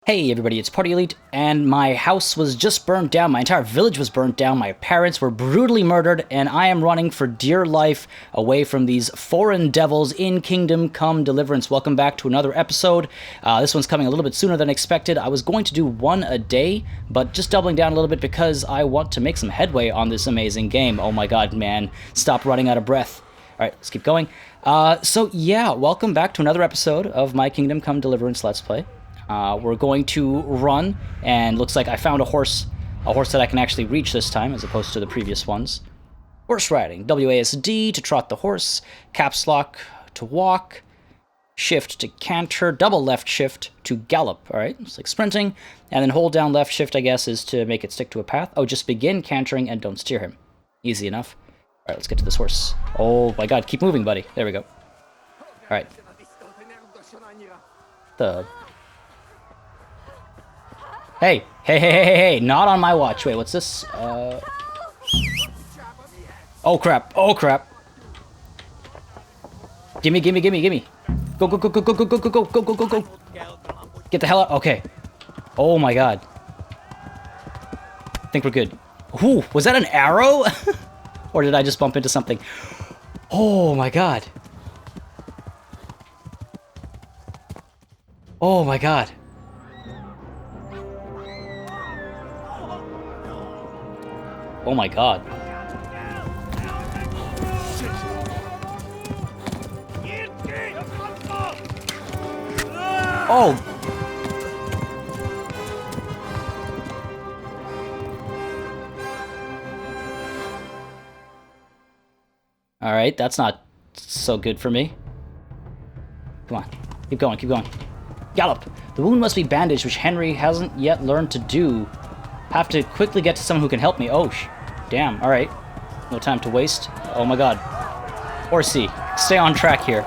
Hey everybody, it's Party Elite, and my house was just burnt down, my entire village was burnt down, my parents were brutally murdered, and I am running for dear life away from these foreign devils in Kingdom Come Deliverance. Welcome back to another episode. This one's coming a little bit sooner than expected. I was going to do one a day, but just doubling down a little bit because I want to make some headway on this amazing game. Oh my god, man, stop running out of breath. Alright, let's keep going. So yeah, welcome back to another episode of my Kingdom Come Deliverance Let's Play. We're going to run, and looks like I found a horse that I can actually reach this time, as opposed to the previous ones. Horse riding. WASD to trot the horse, caps lock to walk, shift to canter, double left shift to gallop. Alright, it's like sprinting, and then hold down left shift, I guess, is to make it stick to a path. Oh, just begin cantering and don't steer him. Easy enough. Alright, let's get to this horse. Oh my god, keep moving, buddy. There we go. Alright. Hey, not on my watch. Wait, what's this? Oh crap, Gimme. Go. Get the hell out, okay. Oh my god. I think we're good. Ooh, was that an arrow? Or did I just bump into something? Oh my god. Oh my god. Oh my god. Oh! Alright, that's not so good for me. Come on. Keep going. Gallop! The wound must be bandaged, which Henry hasn't yet learned to do. Have to quickly get to someone who can help me. Oh, damn. Alright. No time to waste. Oh my god. Horsey, stay on track here.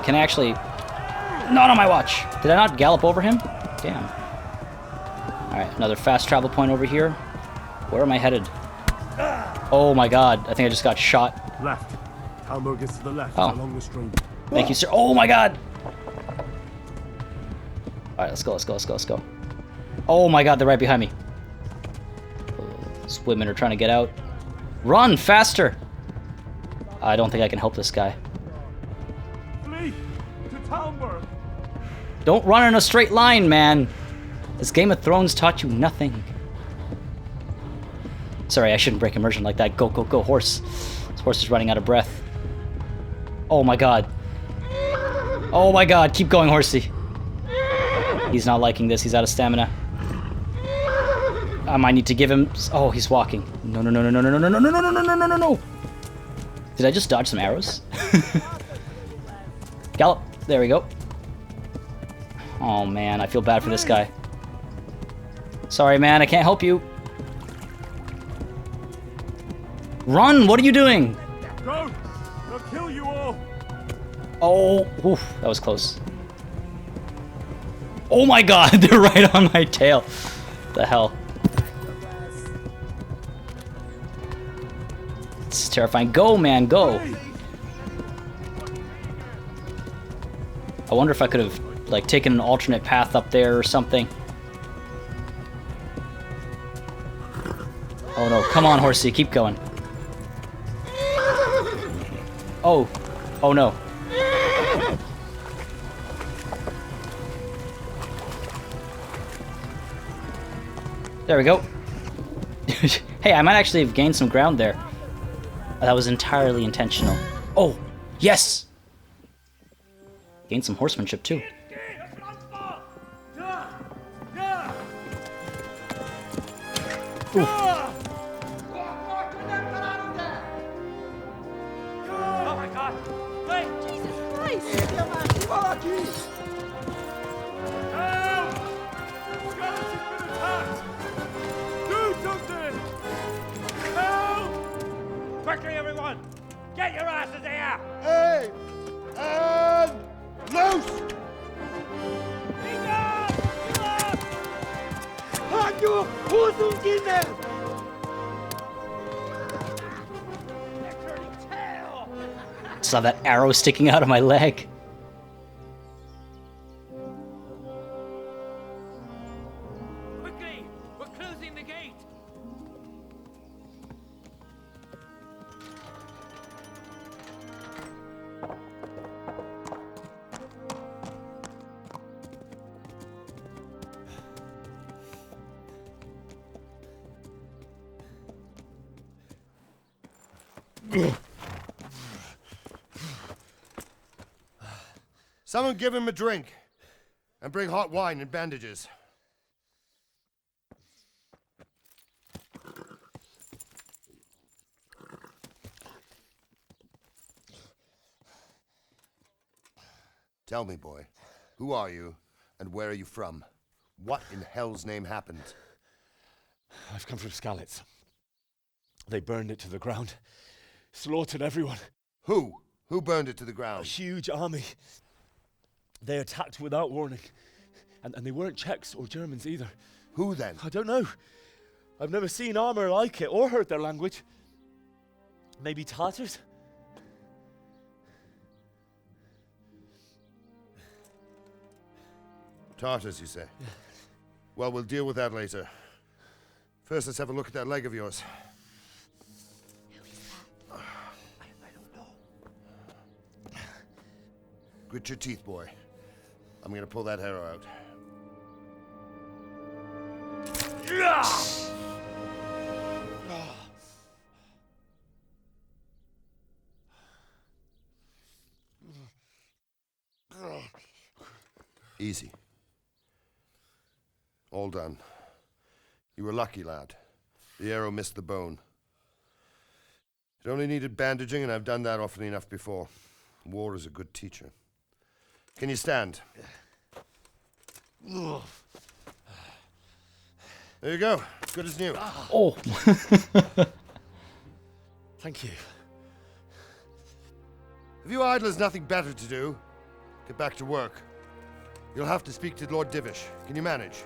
Can I actually... Not on my watch! Did I not gallop over him? Damn. Alright, another fast travel point over here. Where am I headed? Oh my god, I think I just got shot. Left. Talmo gets to the left along the stream. Thank you, sir. Oh my god! Alright, let's go. Oh my god, they're right behind me. These women are trying to get out. Run, faster! I don't think I can help this guy. Flee to Talmberg. Don't run in a straight line, man! This Game of Thrones taught you nothing. Sorry, I shouldn't break immersion like that. Go, horse. This horse is running out of breath. Oh my god. Oh my god, keep going, horsey. He's not liking this. He's out of stamina. I might need to give him... Oh, he's walking. No. Did I just dodge some arrows? Gallop. There we go. Oh, man. I feel bad for this guy. Sorry, man. I can't help you. Run! What are you doing? Go! They'll kill you all! Oh, oof, that was close. Oh my god, they're right on my tail. The hell? This is terrifying. Go, man, go. I wonder if I could have, like, taken an alternate path up there or something. Oh no, come on, horsey, keep going. Oh no. There we go. Hey, I might actually have gained some ground there. That was entirely intentional. Oh, yes! Gained some horsemanship, too. Ooh. Oh my god! Wait! Jesus Christ! Help! Skeleton's been attacked! Do something! Help! Quickly, everyone! Get your asses here! Hey! And loose! Hanyo! Hosen Kinder! Saw that arrow sticking out of my leg. closing the gate! Someone give him a drink. And bring hot wine and bandages. Tell me, boy, who are you and where are you from? What in hell's name happened? I've come from Skalitz. They burned it to the ground. Slaughtered everyone. Who? Who burned it to the A ground? huge army. They attacked without warning. And they weren't Czechs or Germans either. Who then? I don't know. I've never seen armor like it or heard their language. Maybe Tatars? Tartars, you say? Yeah. Well, we'll deal with that later. First, let's have a look at that leg of yours. I don't know. Grit your teeth, boy. I'm gonna pull that arrow out. Easy. All done. You were lucky, lad. The arrow missed the bone. It only needed bandaging, and I've done that often enough before. War is a good teacher. Can you stand? There you go. Good as new. Oh. Thank you. If you idlers nothing better to do, get back to work. You'll have to speak to Lord Divish. Can you manage?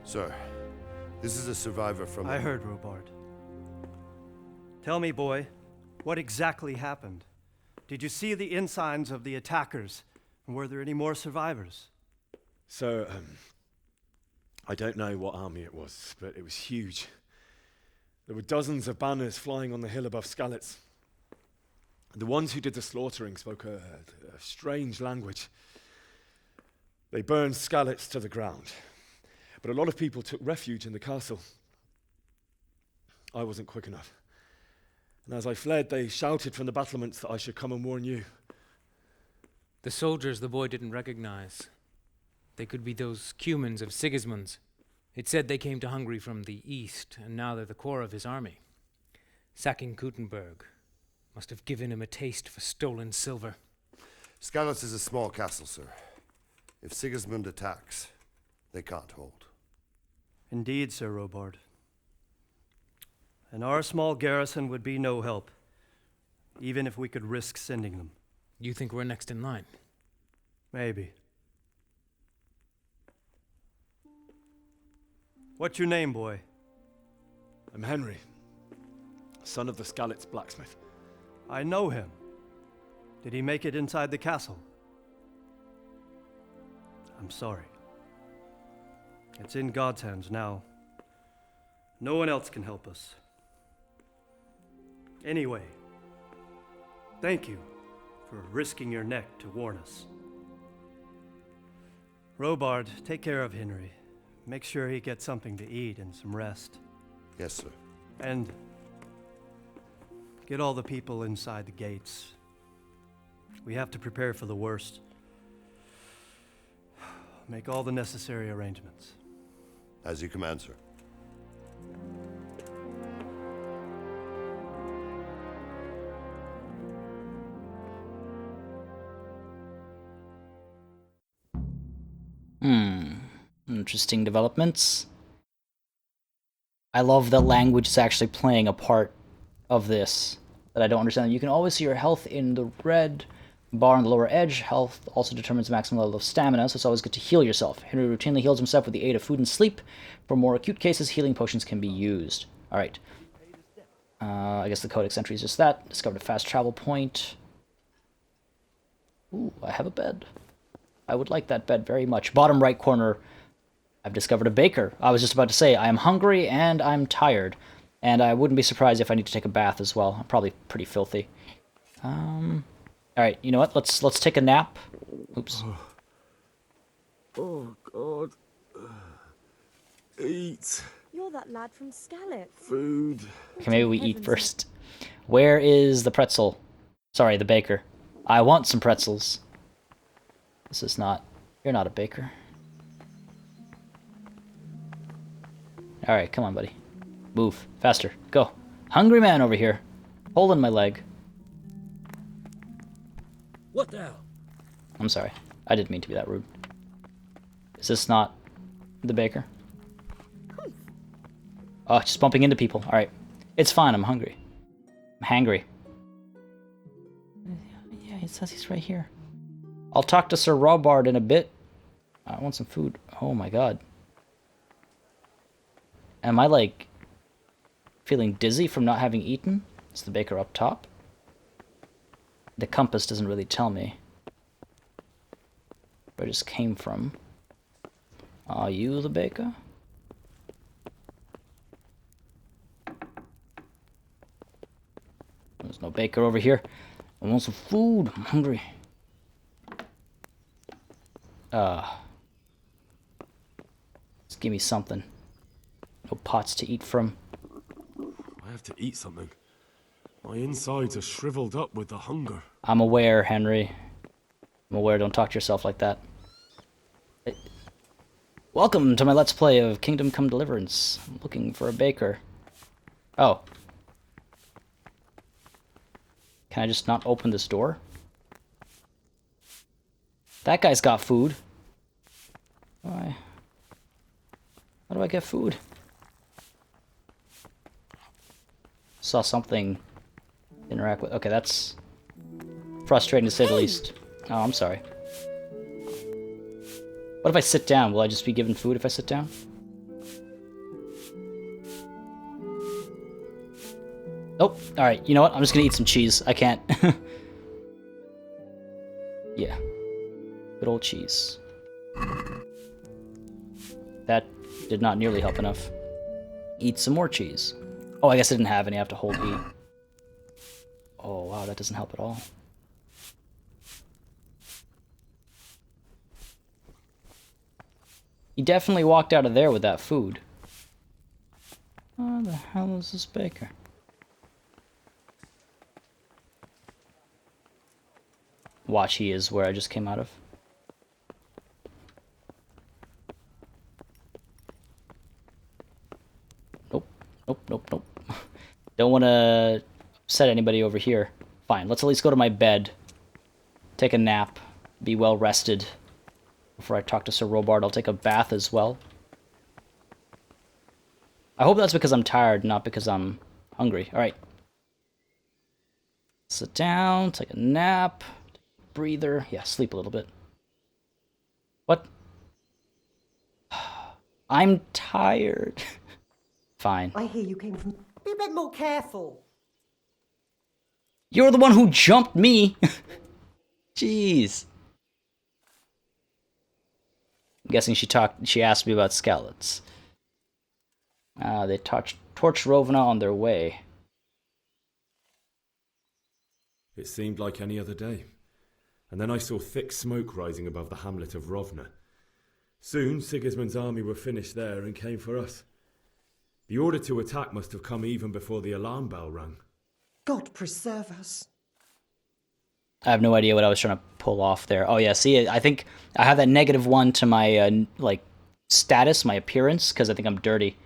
Sir, this is a survivor from... I heard, Robard. Tell me, boy, what exactly happened? Did you see the ensigns of the attackers? And were there any more survivors? So, I don't know what army it was, but it was huge. There were dozens of banners flying on the hill above Skalitz. The ones who did the slaughtering spoke a strange language. They burned Skalitz to the ground, but a lot of people took refuge in the castle. I wasn't quick enough. And as I fled, they shouted from the battlements that I should come and warn you. The soldiers the boy didn't recognize. They could be those Cumans of Sigismund's. It said they came to Hungary from the east, and now they're the core of his army. Sacking Gutenberg must have given him a taste for stolen silver. Skalitz is a small castle, sir. If Sigismund attacks, they can't hold. Indeed, Sir Robard. And our small garrison would be no help, even if we could risk sending them. You think we're next in line? Maybe. What's your name, boy? I'm Henry, son of the Skalitz blacksmith. I know him. Did he make it inside the castle? I'm sorry. It's in God's hands now. No one else can help us. Anyway, thank you for risking your neck to warn us. Robard, take care of Henry. Make sure he gets something to eat and some rest. Yes, sir. And get all the people inside the gates. We have to prepare for the worst. Make all the necessary arrangements. As you command, sir. Interesting developments. I love that language is actually playing a part of this that I don't understand. You can always see your health in the red. bar on the lower edge. Health also determines maximum level of stamina, so it's always good to heal yourself. Henry routinely heals himself with the aid of food and sleep. For more acute cases, healing potions can be used. Alright. I guess the codex entry is just that. Discovered a fast travel point. Ooh, I have a bed. I would like that bed very much. Bottom right corner, I've discovered a baker. I was just about to say, I am hungry and I'm tired. And I wouldn't be surprised if I need to take a bath as well. I'm probably pretty filthy. Alright, you know what? Let's take a nap. Oops. Oh, God. Eat. You're that lad from Scallop. Food. Okay, maybe we eat first. Where is the pretzel? Sorry, the baker. I want some pretzels. This is not... You're not a baker. Alright, come on, buddy. Move. Faster. Go. Hungry man over here. Hole in my leg. What the hell? I'm sorry. I didn't mean to be that rude. Is this not the baker? Oh, just bumping into people. Alright. It's fine, I'm hungry. I'm hangry. Yeah, it says he's right here. I'll talk to Sir Robard in a bit. I want some food. Oh my god. Am I, like, feeling dizzy from not having eaten? Is the baker up top? The compass doesn't really tell me where I just came from. Are you the baker? There's no baker over here. I want some food. I'm hungry. Just give me something. No pots to eat from. I have to eat something. My insides are shriveled up with the hunger. I'm aware, Henry. I'm aware, don't talk to yourself like that. Welcome to my Let's Play of Kingdom Come Deliverance. I'm looking for a baker. Oh. Can I just not open this door? That guy's got food. Why? How do I get food? Saw something interact with... Okay, that's frustrating to say the least. Oh, I'm sorry. What if I sit down? Will I just be given food if I sit down? Oh, alright. You know what? I'm just gonna eat some cheese. I can't. Yeah. Good old cheese. That did not nearly help enough. Eat some more cheese. Oh, I guess I didn't have any. I have to hold E. Oh, wow, that doesn't help at all. He definitely walked out of there with that food. Where the hell is this baker? Watch, he is where I just came out of. Nope. Nope, nope, nope. Don't want to upset anybody over here. Fine, let's at least go to my bed. Take a nap. Be well rested. Before I talk to Sir Robard, I'll take a bath as well. I hope that's because I'm tired, not because I'm hungry. Alright. Sit down, take a nap, take a breather. Yeah, sleep a little bit. What? I'm tired. Fine. I hear you came from... Be a bit more careful. You're the one who jumped me! Jeez. I'm guessing she asked me about skeleton. They torched Rovna on their way. It seemed like any other day. And then I saw thick smoke rising above the hamlet of Rovna. Soon, Sigismund's army were finished there and came for us. The order to attack must have come even before the alarm bell rang. God preserve us. I have no idea what I was trying to pull off there. Oh yeah, see, I think I have that -1 to my, like, status, my appearance, because I think I'm dirty.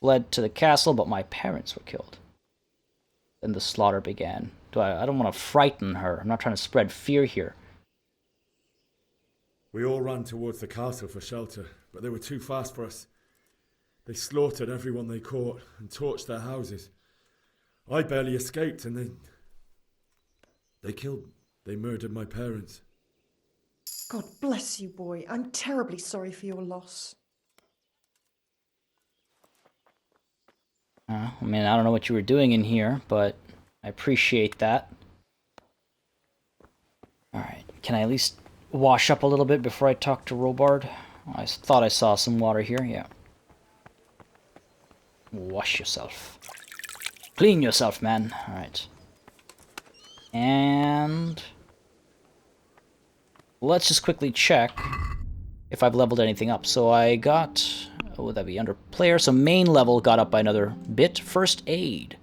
Led to the castle, but my parents were killed. Then the slaughter began. I don't want to frighten her. I'm not trying to spread fear here. We all ran towards the castle for shelter, but they were too fast for us. They slaughtered everyone they caught and torched their houses. I barely escaped, and then They murdered my parents. God bless you, boy. I'm terribly sorry for your loss. I mean, I don't know what you were doing in here, but I appreciate that. Alright, can I at least wash up a little bit before I talk to Robard? I thought I saw some water here, yeah. Wash yourself. Clean yourself, man. Alright. And let's just quickly check if I've leveled anything up. So I got, what would that be, under player? So main level got up by another bit. First aid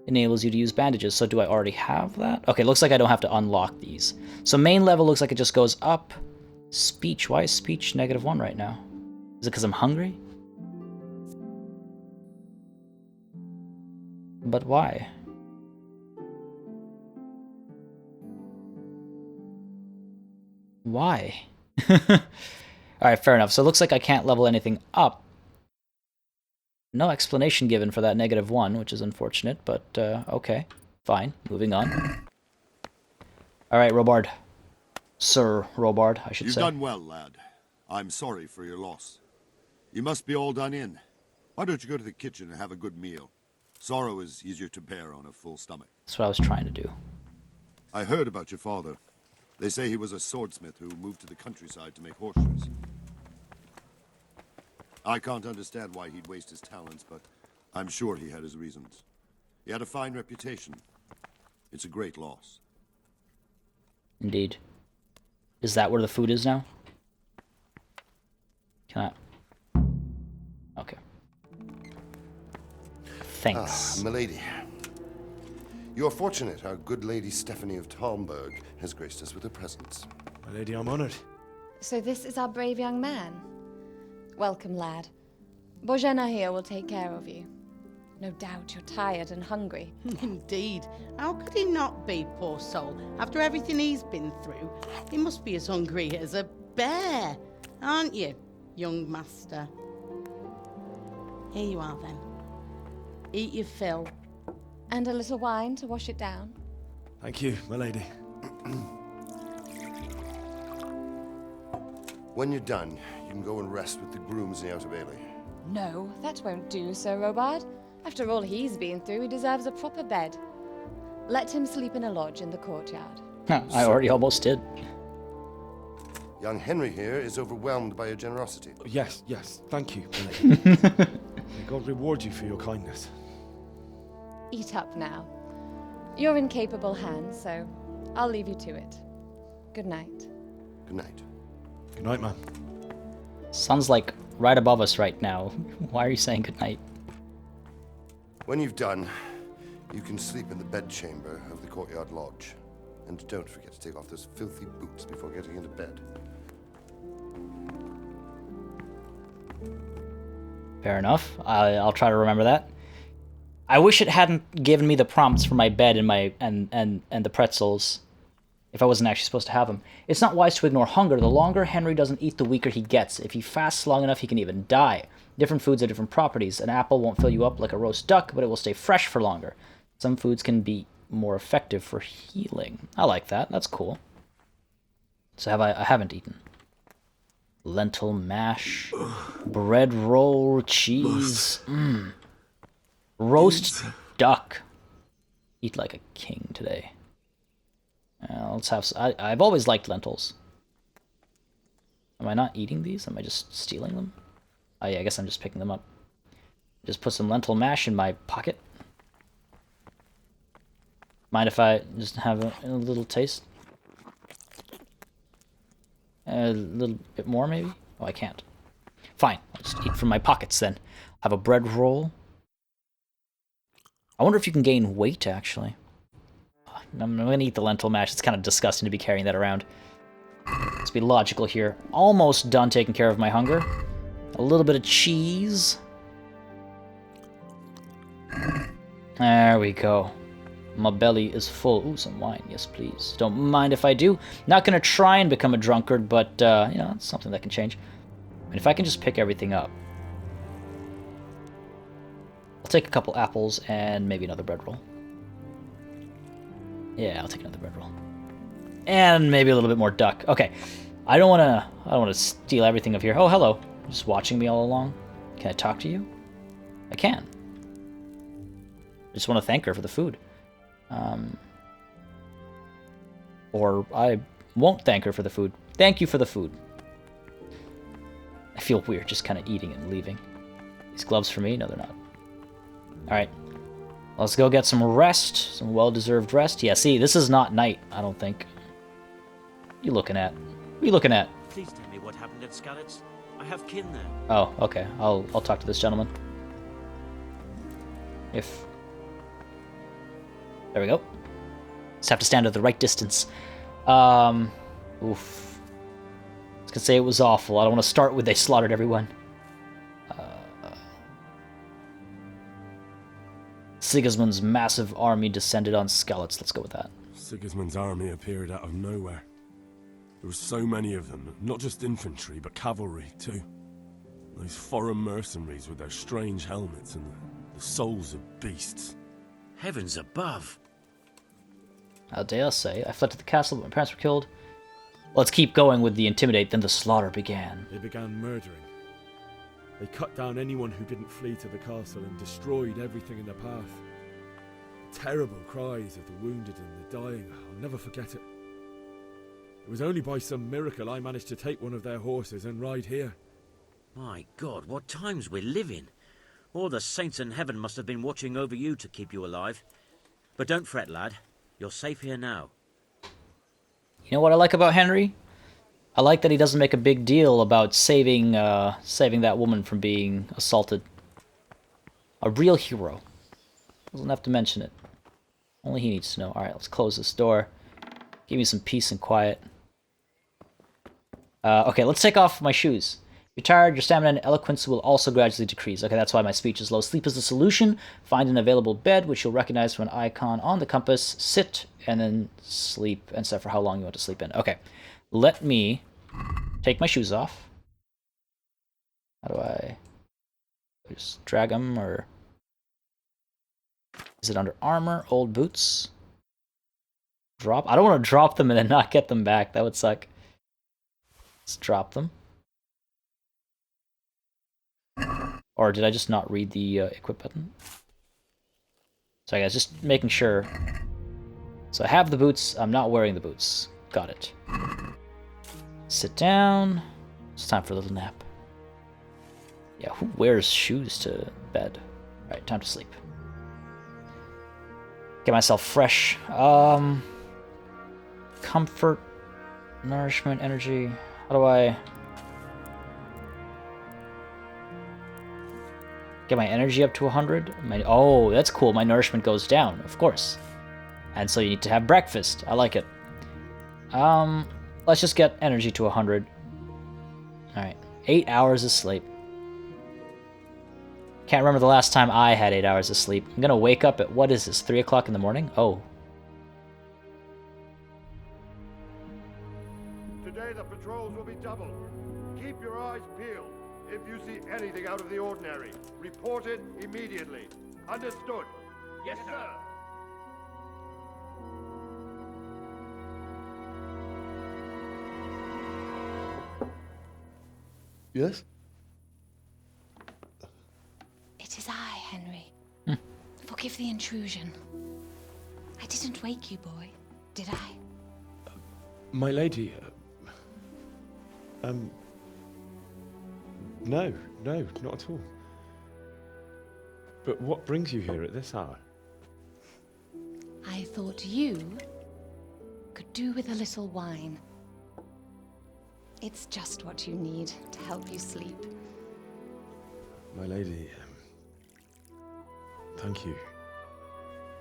enables you to use bandages. So do I already have that? Okay, looks like I don't have to unlock these. So main level looks like it just goes up. Speech, why is speech -1 right now? Is it because I'm hungry? But why? Why? Alright, fair enough. So it looks like I can't level anything up. No explanation given for that -1, which is unfortunate, but okay. Fine. Moving on. Alright, Robard. Sir Robard, I should say. You've done well, lad. I'm sorry for your loss. You must be all done in. Why don't you go to the kitchen and have a good meal? Sorrow is easier to bear on a full stomach. That's what I was trying to do. I heard about your father. They say he was a swordsmith who moved to the countryside to make horseshoes. I can't understand why he'd waste his talents, but I'm sure he had his reasons. He had a fine reputation. It's a great loss. Indeed. Is that where the food is now? Can I? Okay. Thanks. Ah, milady. You are fortunate our good lady Stephanie of Talmberg has graced us with her presence. My lady, I'm honored. So this is our brave young man. Welcome, lad. Bojena here will take care of you. No doubt you're tired and hungry. Indeed. How could he not be, poor soul? After everything he's been through, he must be as hungry as a bear, aren't you, young master? Here you are, then. Eat your fill. And a little wine to wash it down. Thank you, my lady. When you're done, you can go and rest with the grooms in the Outer Bailey. No, that won't do, Sir Robard. After all he's been through, he deserves a proper bed. Let him sleep in a lodge in the courtyard. I already almost did. Young Henry here is overwhelmed by your generosity. Yes, thank you, my lady. May God reward you for your kindness. Eat up now. You're in capable hands, so I'll leave you to it. Good night. Good night. Good night, man. Sun's like right above us right now. Why are you saying goodnight? When you've done, you can sleep in the bedchamber of the courtyard lodge. And don't forget to take off those filthy boots before getting into bed. Fair enough. I'll try to remember that. I wish it hadn't given me the prompts for my bed and my and the pretzels, if I wasn't actually supposed to have them. It's not wise to ignore hunger. The longer Henry doesn't eat, the weaker he gets. If he fasts long enough, he can even die. Different foods have different properties. An apple won't fill you up like a roast duck, but it will stay fresh for longer. Some foods can be more effective for healing. I like that. That's cool. So I haven't eaten. Lentil mash, bread roll, cheese, roast duck. Eat like a king today. Let's have. I've always liked lentils. Am I not eating these? Am I just stealing them? Oh yeah, I guess I'm just picking them up. Just put some lentil mash in my pocket. Mind if I just have a little taste? A little bit more, maybe? Oh, I can't. Fine, I'll just eat from my pockets then. Have a bread roll. I wonder if you can gain weight, actually. I'm gonna eat the lentil mash. It's kind of disgusting to be carrying that around. Let's be logical here. Almost done taking care of my hunger. A little bit of cheese. There we go. My belly is full. Ooh, some wine. Yes, please. Don't mind if I do. Not gonna try and become a drunkard, but, you know, it's something that can change. And if I can just pick everything up. I'll take a couple apples and maybe another bread roll. Yeah, I'll take another bread roll. And maybe a little bit more duck. Okay. I don't wanna steal everything of here. Oh, hello. Just watching me all along. Can I talk to you? I can. I just want to thank her for the food. Or I won't thank her for the food. Thank you for the food. I feel weird just kind of eating and leaving. These gloves for me? No, they're not. Alright. Let's go get some rest. Some well-deserved rest. Yeah, see, this is not night, I don't think. What are you looking at? What are you looking at? Please tell me what happened at Skalitz. I have kin there. Oh, okay. I'll talk to this gentleman. If... There we go. Just have to stand at the right distance. Oof. I was gonna say it was awful. I don't want to start with they slaughtered everyone. Sigismund's massive army descended on Skalitz. Let's go with that. Sigismund's army appeared out of nowhere. There were so many of them, not just infantry, but cavalry, too. Those foreign mercenaries with their strange helmets and the souls of beasts. Heavens above! How dare I say? I fled to the castle, but my parents were killed. Let's keep going with the intimidate, then the slaughter began. They began murdering. They cut down anyone who didn't flee to the castle and destroyed everything in their path. Terrible cries of the wounded and the dying. I'll never forget it. It was only by some miracle I managed to take one of their horses and ride here. My God, what times we live in. All the saints in heaven must have been watching over you to keep you alive. But don't fret, lad. You're safe here now. You know what I like about Henry? I like that he doesn't make a big deal about saving that woman from being assaulted. A real hero. Doesn't have to mention it. Only he needs to know. Alright, let's close this door. Give me some peace and quiet. Okay, let's take off my shoes. You're tired, your stamina and eloquence will also gradually decrease. Okay, that's why my speech is low. Sleep is the solution. Find an available bed, which you'll recognize from an icon on the compass. Sit, and then sleep, and set for how long you want to sleep in. Okay, let me take my shoes off. How do I just drag them, or... Is it under armor? Old boots? Drop? I don't want to drop them and then not get them back. That would suck. Let's drop them. Or did I just not read the equip button? Sorry guys, just making sure. So I have the boots, I'm not wearing the boots. Got it. Sit down. It's time for a little nap. Yeah, who wears shoes to bed? Alright, time to sleep. Get myself fresh. Comfort, nourishment, energy. How do I... Get my energy up to 100? Oh, that's cool. My nourishment goes down, of course. And so you need to have breakfast. I like it. Let's just get energy to 100. Alright. 8 hours of sleep. Can't remember the last time I had 8 hours of sleep. I'm gonna wake up at, what is this, 3 o'clock in the morning? Oh. Today the patrols will be doubled. Keep your eyes peeled. If you see anything out of the ordinary, report it immediately. Understood? Yes, sir. Yes? It is I, Henry. Forgive the intrusion. I didn't wake you, boy, did I? My lady, no, not at all. But what brings you here at this hour? I thought you could do with a little wine. It's just what you need to help you sleep. My lady, thank you.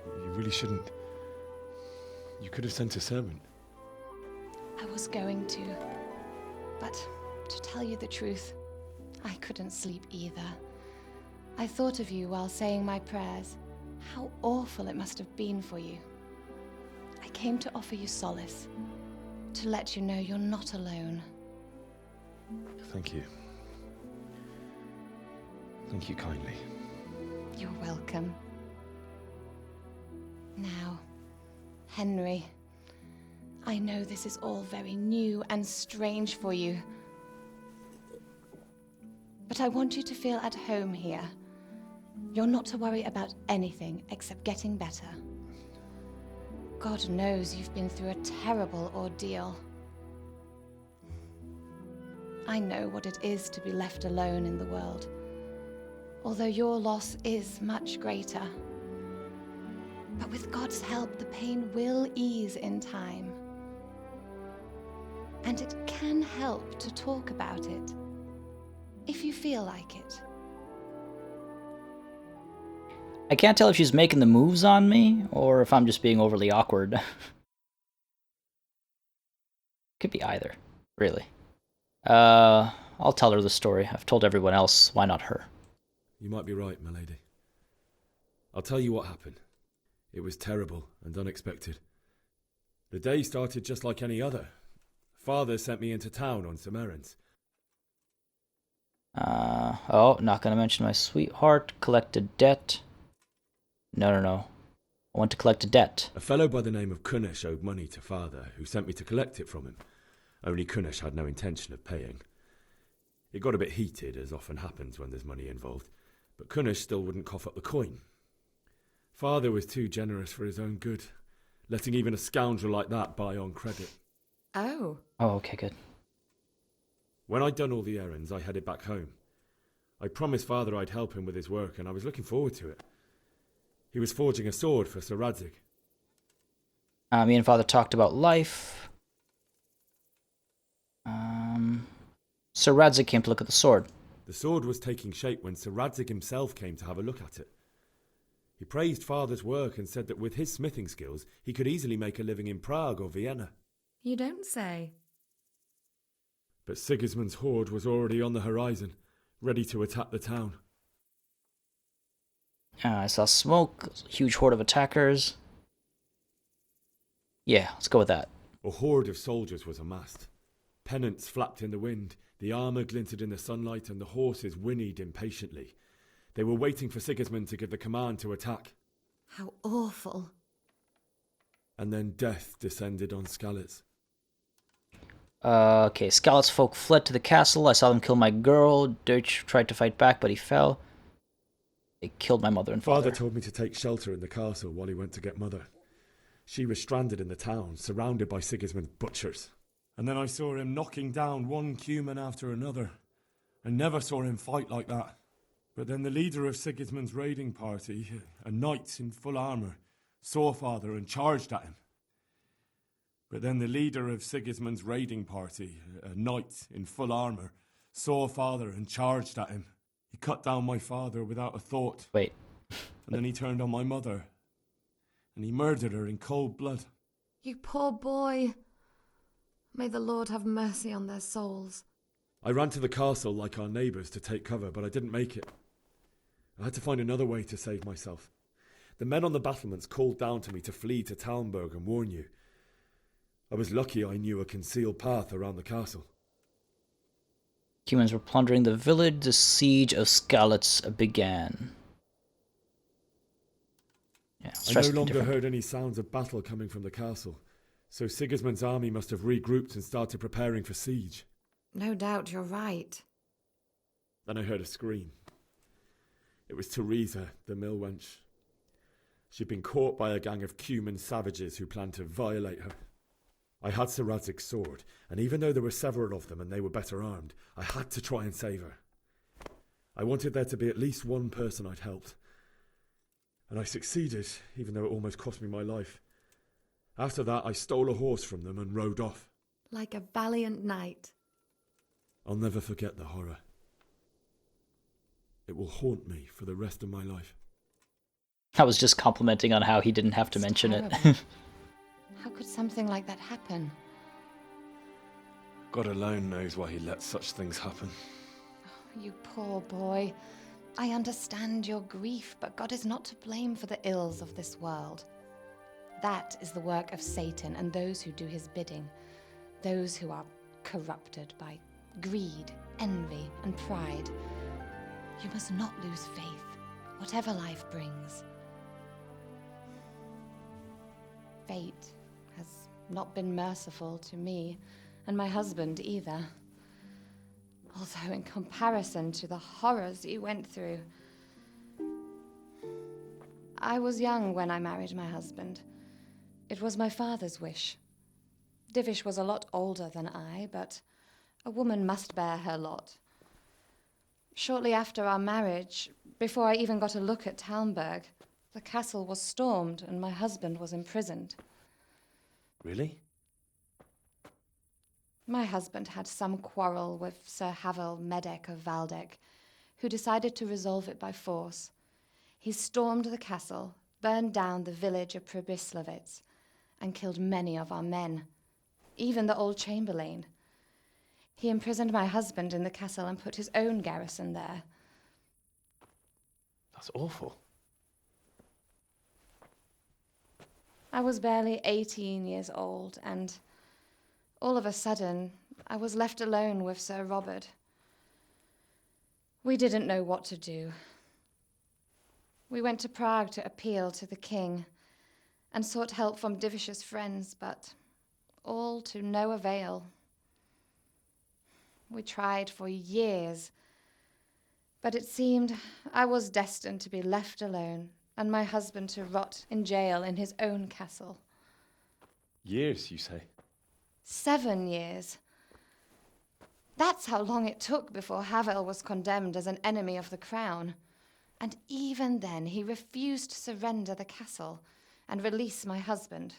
You really shouldn't. You could have sent a servant. I was going to, but to tell you the truth, I couldn't sleep either. I thought of you while saying my prayers. How awful it must have been for you. I came to offer you solace, to let you know you're not alone. Thank you. Thank you kindly. You're welcome. Now, Henry, I know this is all very new and strange for you. But I want you to feel at home here. You're not to worry about anything except getting better. God knows you've been through a terrible ordeal. I know what it is to be left alone in the world, although your loss is much greater. But with God's help, the pain will ease in time. And it can help to talk about it, if you feel like it. I can't tell if she's making the moves on me, or if I'm just being overly awkward. Could be either, really. I'll tell her the story. I've told everyone else, why not her? You might be right, my lady. I'll tell you what happened. It was terrible and unexpected. The day started just like any other. Father sent me into town on some errands. Not gonna mention my sweetheart. Collect a debt. No. I want to collect a debt. A fellow by the name of Kunish owed money to Father, who sent me to collect it from him. Only Kunish had no intention of paying. It got a bit heated, as often happens when there's money involved, but Kunish still wouldn't cough up the coin. Father was too generous for his own good, letting even a scoundrel like that buy on credit. Oh. Oh, okay, good. When I'd done all the errands, I headed back home. I promised Father I'd help him with his work, and I was looking forward to it. He was forging a sword for Sir Radzig. Me and Father talked about life. Sir Radzig came to look at the sword. The sword was taking shape when Sir Radzig himself came to have a look at it. He praised Father's work and said that with his smithing skills, he could easily make a living in Prague or Vienna. You don't say. But Sigismund's horde was already on the horizon, ready to attack the town. I saw smoke, a huge horde of attackers. Yeah, let's go with that. A horde of soldiers was amassed. Pennants flapped in the wind, the armour glinted in the sunlight, and the horses whinnied impatiently. They were waiting for Sigismund to give the command to attack. How awful. And then death descended on Skalitz. Okay, Skalitz folk fled to the castle. I saw them kill my girl. Deutsch tried to fight back, but he fell. They killed my mother and father. Father told me to take shelter in the castle while he went to get Mother. She was stranded in the town, surrounded by Sigismund's butchers. And then I saw him knocking down one Cuman after another. I never saw him fight like that. But then the leader of Sigismund's raiding party, a knight in full armour, saw Father and charged at him. But then the leader of Sigismund's raiding party, a knight in full armour, saw Father and charged at him. He cut down my father without a thought. Wait. And then he turned on my mother. And he murdered her in cold blood. You poor boy. May the Lord have mercy on their souls. I ran to the castle like our neighbours to take cover, but I didn't make it. I had to find another way to save myself. The men on the battlements called down to me to flee to Talmberg and warn you. I was lucky I knew a concealed path around the castle. Humans were plundering the village. The siege of Skalitz began. Yeah, I no longer heard any sounds of battle coming from the castle, so Sigismund's army must have regrouped and started preparing for siege. No doubt you're right. Then I heard a scream. It was Teresa, the mill wench. She'd been caught by a gang of Cuman savages who planned to violate her. I had Sir Radzig's sword, and even though there were several of them and they were better armed, I had to try and save her. I wanted there to be at least one person I'd helped. And I succeeded, even though it almost cost me my life. After that, I stole a horse from them and rode off. Like a valiant knight. I'll never forget the horror. It will haunt me for the rest of my life. I was just complimenting on how he didn't have to mention terrible. it. How could something like that happen? God alone knows why he lets such things happen. You poor boy. I understand your grief, but God is not to blame for the ills of this world. That is the work of Satan and those who do his bidding. Those who are corrupted by greed, envy, and pride. You must not lose faith, whatever life brings. Fate has not been merciful to me, and my husband either. Although in comparison to the horrors he went through. I was young when I married my husband. It was my father's wish. Divish was a lot older than I, but a woman must bear her lot. Shortly after our marriage, before I even got a look at Talmberg, the castle was stormed and my husband was imprisoned. Really? My husband had some quarrel with Sir Havel Medek of Valdek, who decided to resolve it by force. He stormed the castle, burned down the village of Pribyslavitz, and killed many of our men, even the old chamberlain. He imprisoned my husband in the castle and put his own garrison there. That's awful. I was barely 18 years old, and all of a sudden, I was left alone with Sir Robert. We didn't know what to do. We went to Prague to appeal to the king and sought help from Divish's friends, but all to no avail. We tried for years, but it seemed I was destined to be left alone and my husband to rot in jail in his own castle. Years, you say? 7 years. That's how long it took before Havel was condemned as an enemy of the crown. And even then, he refused to surrender the castle and release my husband.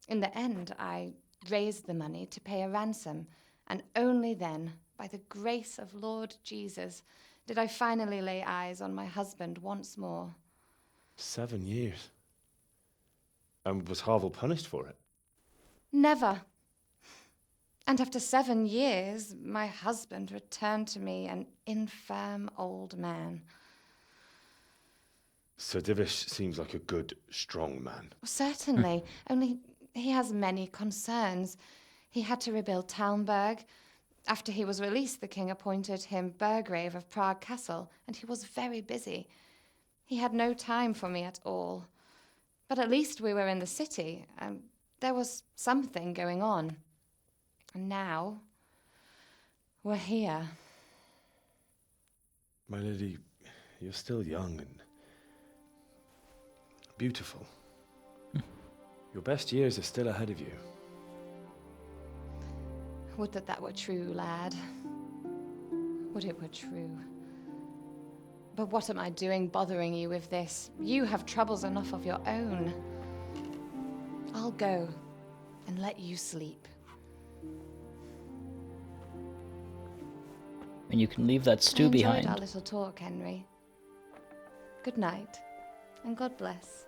In the end, I raised the money to pay a ransom, and only then, by the grace of Lord Jesus, did I finally lay eyes on my husband once more. 7 years? And was Havel punished for it? Never. And after 7 years, my husband returned to me an infirm old man. Sir Divish seems like a good, strong man. Certainly, only he has many concerns. He had to rebuild Talmberg. After he was released, the king appointed him Burgrave of Prague Castle, and he was very busy. He had no time for me at all. But at least we were in the city, and there was something going on. And now, we're here. My lady, you're still young and beautiful. Your best years are still ahead of you. Would that that were true, lad. Would it were true. But what am I doing bothering you with this? You have troubles enough of your own. I'll go and let you sleep. And you can leave that stew behind. I enjoyed our little talk, Henry. Good night, and God bless.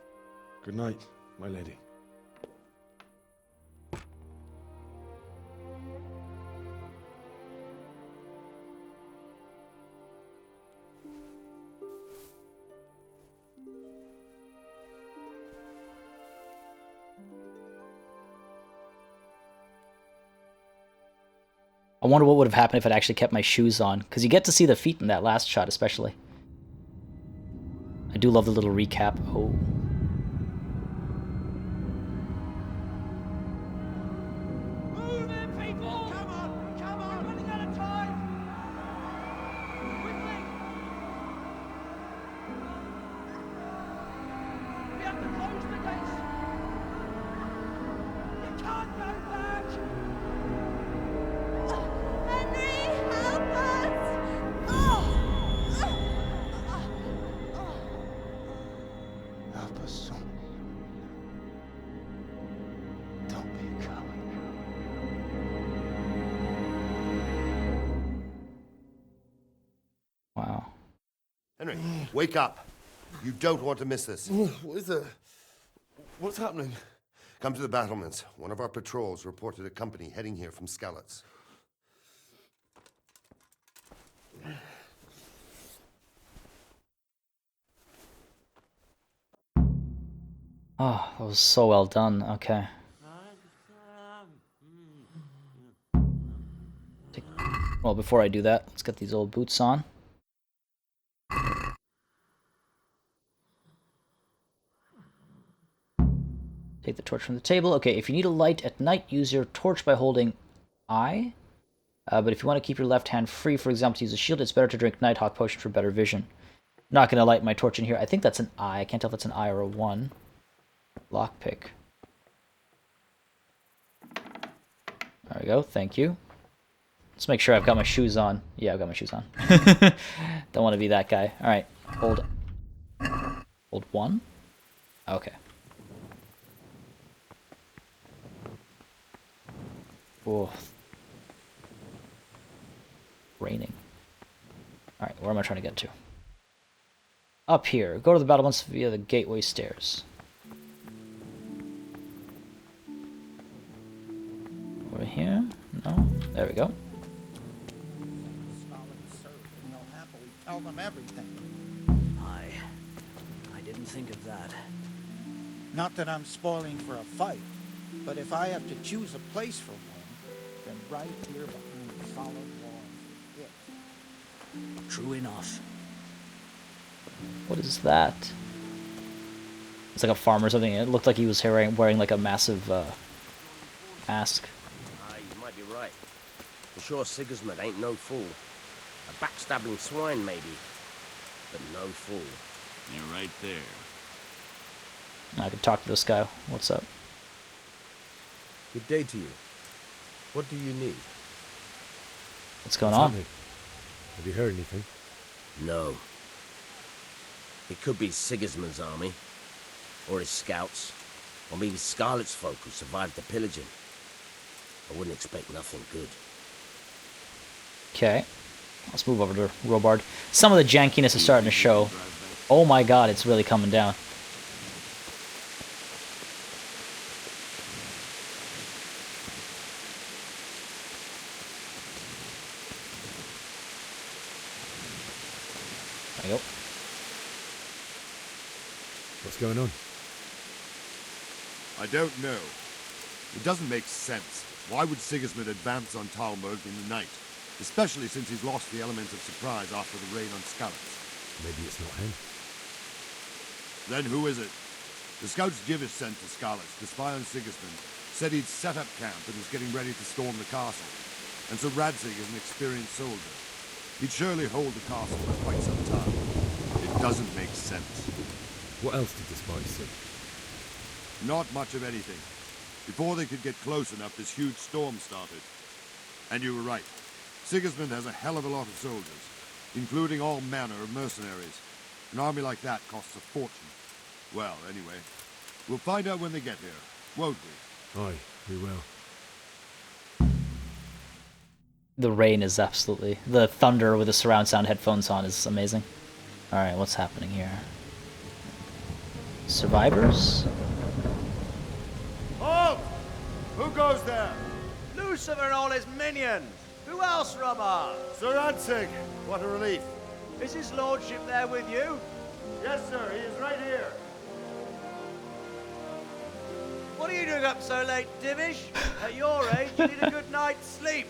Good night, my lady. I wonder what would have happened if I'd actually kept my shoes on, because you get to see the feet in that last shot especially. I do love the little recap. Oh. Move in, people! Come on! Come on! We're running out of time! Quickly! We have to close the gates! You can't go back! Henry, help us! Help us, son. Don't be a coward. Wow. Henry, wake up. You don't want to miss this. What is it? What's happening? Come to the battlements. One of our patrols reported a company heading here from Skalitz. Oh, that was so well done. Okay. Well, before I do that, let's get these old boots on. Take the torch from the table. Okay, if you need a light at night, use your torch by holding I. But if you want to keep your left hand free, for example, to use a shield, it's better to drink Nighthawk Potion for better vision. Not going to light my torch in here. I think that's an I. I can't tell if it's an I or a 1. Lockpick. There we go. Thank you. Let's make sure I've got my shoes on. Yeah, I've got my shoes on. Don't want to be that guy. All right. Hold 1. Okay. Oh. Raining. All right. Where am I trying to get to? Up here. Go to the battlements via the gateway stairs. Over here? No? There we go. Tell them everything. I didn't think of that. Not that I'm spoiling for a fight, but if I have to choose a place for one, then right here behind the solid walls is it. True enough. What is that? It's like a farm or something. It looked like he was wearing like a massive mask. You might be right. For sure Sigismund ain't no fool. A backstabbing swine, maybe. But no fool. You're right there. I could talk to this guy. What's up? Good day to you. What do you need? What's going on? Have you heard anything? No. It could be Sigismund's army, or his scouts, or maybe Scarlet's folk who survived the pillaging. I wouldn't expect nothing good. Okay. Let's move over to Robard. Some of the jankiness is starting to show. Oh my god, it's really coming down. There you go. What's going on? I don't know. It doesn't make sense. Why would Sigismund advance on Talmberg in the night? Especially since he's lost the element of surprise after the raid on Skalitz. Maybe it's not him. Then who is it? The scouts Jivish sent to Skalitz to spy on Sigismund said he'd set up camp and was getting ready to storm the castle. And so Radzig is an experienced soldier. He'd surely hold the castle for quite some time. It doesn't make sense. What else did the spies see? Not much of anything. Before they could get close enough, this huge storm started. And you were right. Sigismund has a hell of a lot of soldiers, including all manner of mercenaries. An army like that costs a fortune. Well, anyway, we'll find out when they get here, won't we? Aye, we will. The rain is absolutely... The thunder with the surround sound headphones on is amazing. Alright, what's happening here? Survivors? Halt! Who goes there? Lucifer and all his minions! Who else, Robert? Sir Radzig, what a relief. Is his lordship there with you? Yes, sir, he is right here. What are you doing up so late, Divish? At your age, you need a good night's sleep.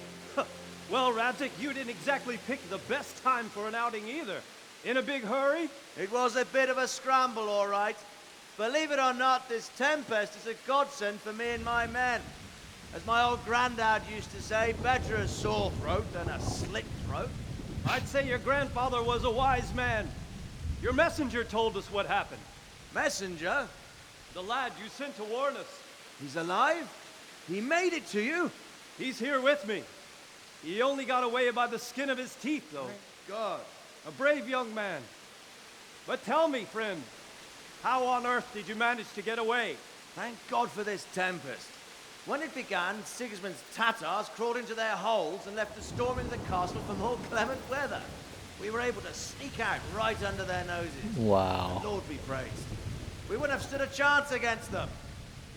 Well, Radzig, you didn't exactly pick the best time for an outing either. In a big hurry? It was a bit of a scramble, all right. Believe it or not, this tempest is a godsend for me and my men. As my old granddad used to say, better a sore throat than a slit throat. I'd say your grandfather was a wise man. Your messenger told us what happened. Messenger? The lad you sent to warn us. He's alive? He made it to you? He's here with me. He only got away by the skin of his teeth, though. Thank God. A brave young man. But tell me, friend, how on earth did you manage to get away? Thank God for this tempest. When it began, Sigismund's Tatars crawled into their holes and left us storming the castle for more clement weather. We were able to sneak out right under their noses. Wow. The Lord be praised. We wouldn't have stood a chance against them.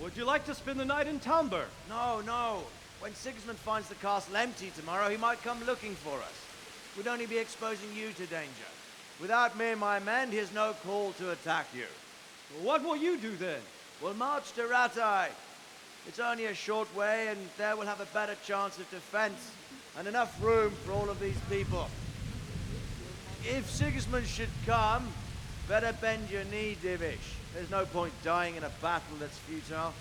Would you like to spend the night in Talmberg? No, no. When Sigismund finds the castle empty tomorrow, he might come looking for us. We'd only be exposing you to danger. Without me and my men, he has no call to attack you. What will you do then? We'll march to Ratai. It's only a short way, and there we'll have a better chance of defense and enough room for all of these people. If Sigismund should come, better bend your knee, Divish. There's no point dying in a battle that's futile.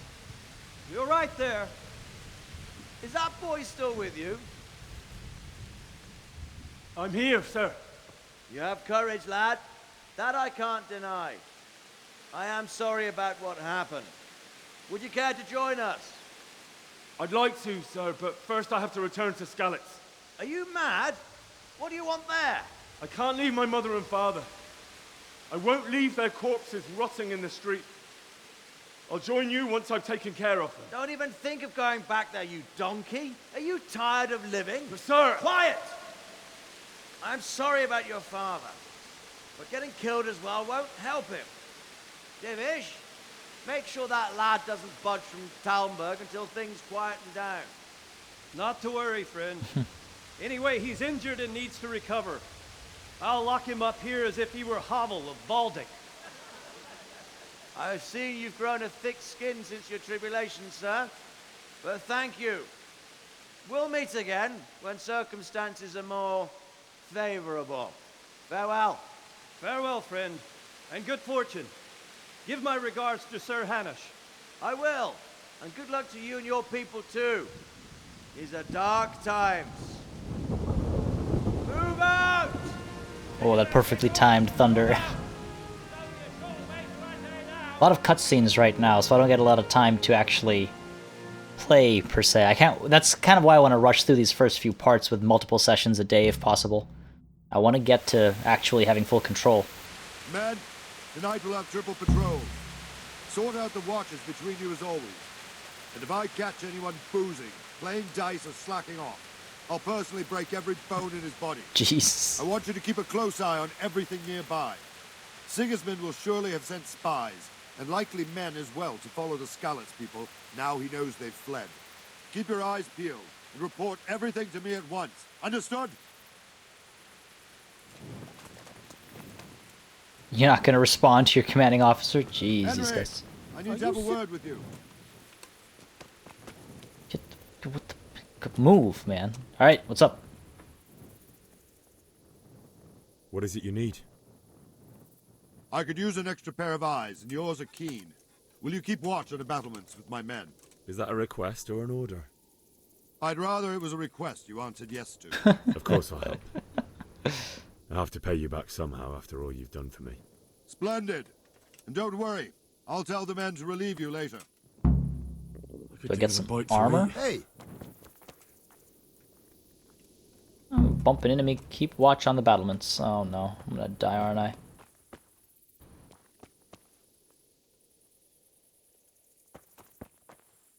You're right there. Is that boy still with you? I'm here, sir. You have courage, lad. That I can't deny. I am sorry about what happened. Would you care to join us? I'd like to, sir, but first I have to return to Skalitz. Are you mad? What do you want there? I can't leave my mother and father. I won't leave their corpses rotting in the street. I'll join you once I've taken care of them. Don't even think of going back there, you donkey. Are you tired of living? But sir! Quiet! I'm sorry about your father, but getting killed as well won't help him. Divish, make sure that lad doesn't budge from Talmberg until things quieten down. Not to worry, friend. Anyway, he's injured and needs to recover. I'll lock him up here as if he were Havel of Baldic. I've seen you've grown a thick skin since your tribulation, sir. But thank you. We'll meet again when circumstances are more favorable. Farewell. Farewell, friend, and good fortune. Give my regards to Sir Hanush. I will. And good luck to you and your people, too. These are dark times. Move out! Oh, that perfectly timed thunder. A lot of cutscenes right now, so I don't get a lot of time to actually play, per se. I can't. That's kind of why I want to rush through these first few parts with multiple sessions a day, if possible. I want to get to actually having full control. Men, tonight we'll have triple patrol. Sort out the watches between you as always. And if I catch anyone boozing, playing dice or slacking off, I'll personally break every bone in his body. Jeez. I want you to keep a close eye on everything nearby. Sigismund will surely have sent spies, and likely men as well, to follow the Skalitz people, now he knows they've fled. Keep your eyes peeled, and report everything to me at once. Understood? You're not going to respond to your commanding officer? Jeez, Henry, these guys. I need to have a word with you. What the... Move, man. Alright, what's up? What is it you need? I could use an extra pair of eyes, and yours are keen. Will you keep watch on the battlements with my men? Is that a request or an order? I'd rather it was a request you answered yes to. Of course I'll help. I'll have to pay you back somehow after all you've done for me. Splendid. And don't worry, I'll tell the men to relieve you later. Do I get some armor? Hey! Oh, bumping into me. Keep watch on the battlements. Oh no, I'm gonna die, aren't I?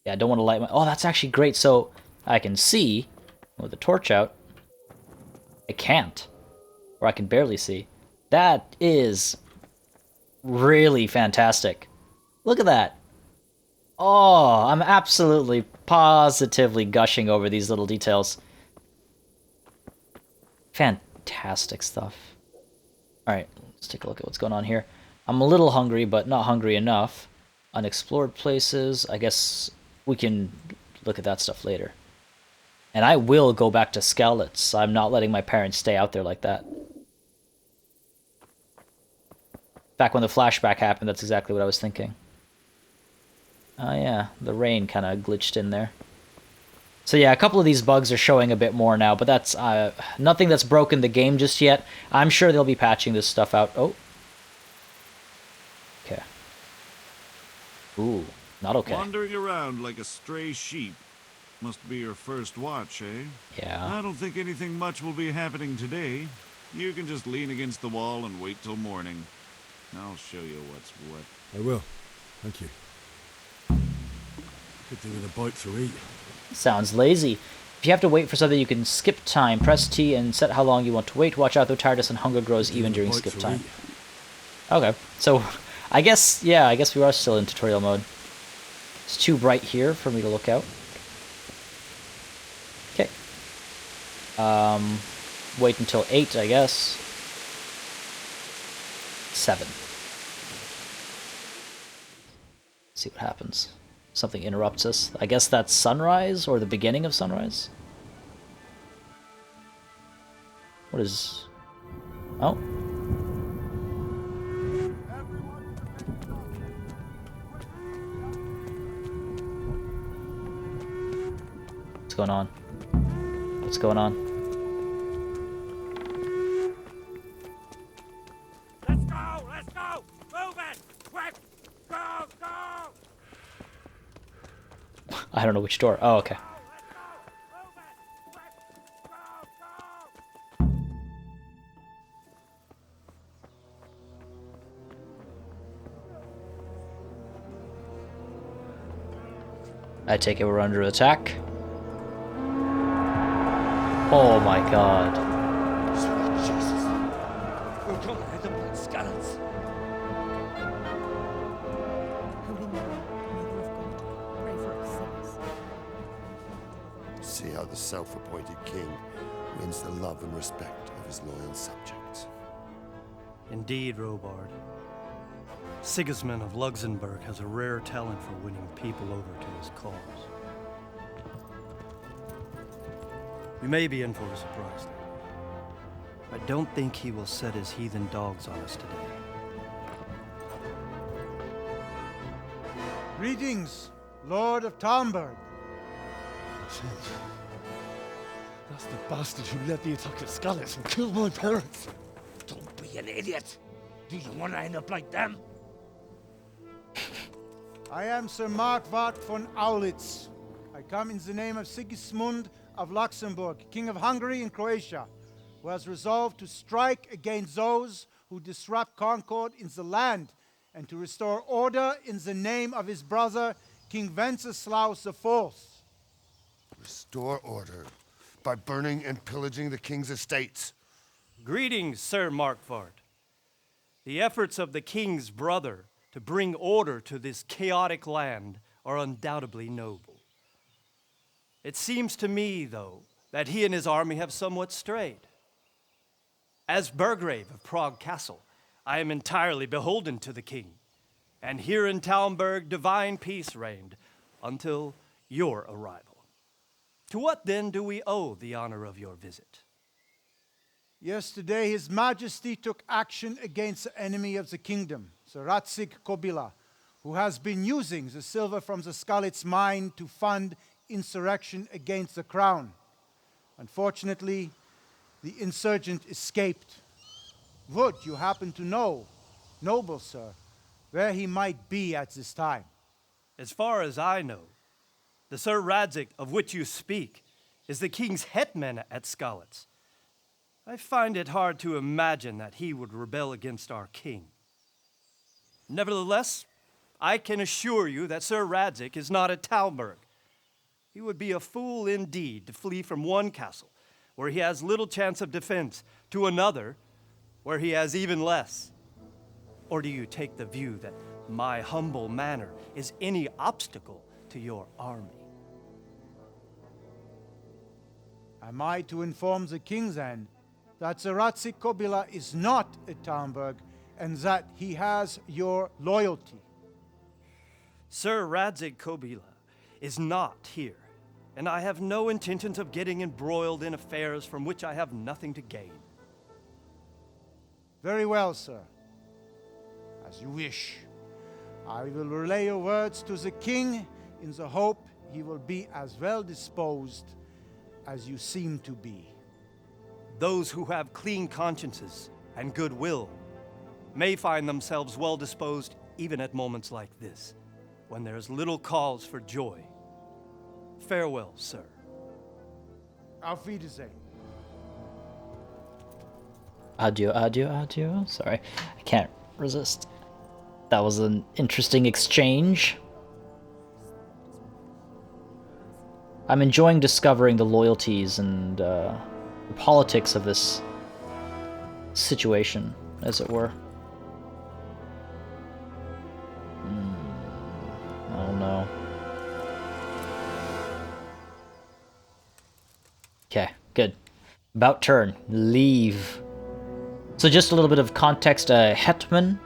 Yeah, I don't want to light my... Oh, that's actually great. So I can see with the torch out. I can't. Or I can barely see. That is really fantastic. Look at that. Oh, I'm absolutely, positively gushing over these little details. Fantastic stuff. Alright, let's take a look at what's going on here. I'm a little hungry, but not hungry enough. Unexplored places. I guess we can look at that stuff later. And I will go back to Skalitz. I'm not letting my parents stay out there like that. Back when the flashback happened, that's exactly what I was thinking. Oh yeah, the rain kind of glitched in there. So yeah, a couple of these bugs are showing a bit more now, but that's nothing that's broken the game just yet. I'm sure they'll be patching this stuff out. Oh. Okay. Ooh, not okay. Wandering around like a stray sheep. Must be your first watch, eh? Yeah. I don't think anything much will be happening today. You can just lean against the wall and wait till morning. I'll show you what's what. I will. Thank you. Could do with a bite to eat. Sounds lazy. If you have to wait for something, you can skip time. Press T and set how long you want to wait. Watch out, though tiredness and hunger grows even during skip time. Okay, so I guess, yeah, I guess we are still in tutorial mode. It's too bright here for me to look out. Okay. Wait until 8, I guess. 7. See what happens. Something interrupts us. I guess that's sunrise, or the beginning of sunrise? What is... Oh. What's going on? What's going on? Let's go! Let's go! Move it! Quick! Go! Go! I don't know which door. Oh, okay. I take it we're under attack. Oh my god. Sweet Jesus! We're gonna hit them like skeletons. See how the self-appointed king wins the love and respect of his loyal subjects. Indeed, Robard. Sigismund of Luxembourg has a rare talent for winning people over to his cause. You may be in for a surprise, though. I don't think he will set his heathen dogs on us today. Greetings, Lord of Talmberg. That's the bastard who led the attack at Skalitz and killed my parents. Don't be an idiot. Do you want to end up like them? I am Sir Markwart von Aulitz. I come in the name of Sigismund of Luxembourg, King of Hungary and Croatia, who has resolved to strike against those who disrupt concord in the land and to restore order in the name of his brother, King Wenceslaus IV. Restore order by burning and pillaging the king's estates. Greetings, Sir Markwart. The efforts of the king's brother to bring order to this chaotic land are undoubtedly noble. It seems to me, though, that he and his army have somewhat strayed. As Burgrave of Prague Castle, I am entirely beholden to the king, and here in Talmberg divine peace reigned until your arrival. To what then do we owe the honor of your visit? Yesterday, His Majesty took action against the enemy of the kingdom, Sir Radzig Kobyla, who has been using the silver from the Skalitz mine to fund insurrection against the crown. Unfortunately, the insurgent escaped. Would you happen to know, noble sir, where he might be at this time? As far as I know, the Sir Radzig of which you speak is the king's hetman at Skalitz. I find it hard to imagine that he would rebel against our king. Nevertheless, I can assure you that Sir Radzig is not at Talmberg. He would be a fool indeed to flee from one castle, where he has little chance of defense, to another, where he has even less. Or do you take the view that my humble manner is any obstacle to your army? Am I to inform the king then that Sir Radzig Kobyla is not at Talmberg and that he has your loyalty? Sir Radzig Kobyla is not here, and I have no intentions of getting embroiled in affairs from which I have nothing to gain. Very well, sir. As you wish. I will relay your words to the king in the hope he will be as well disposed as you seem to be. Those who have clean consciences and goodwill may find themselves well disposed even at moments like this, when there is little cause for joy. Farewell, sir. Auf Wiedersehen. Adieu, adieu, adieu. Sorry, I can't resist. That was an interesting exchange. I'm enjoying discovering the loyalties and the politics of this situation, as it were. Oh no. Okay, good. About turn. Leave. So just a little bit of context. Hetman,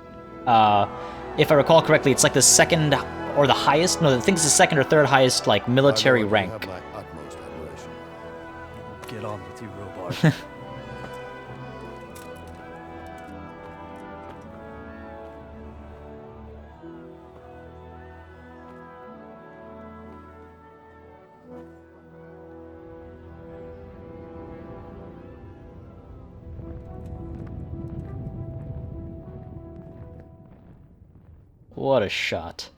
if I recall correctly, it's like the second or the highest. No, I think it's the second or third highest like military rank. You have my utmost admiration. Get on with you, Robard. What a shot.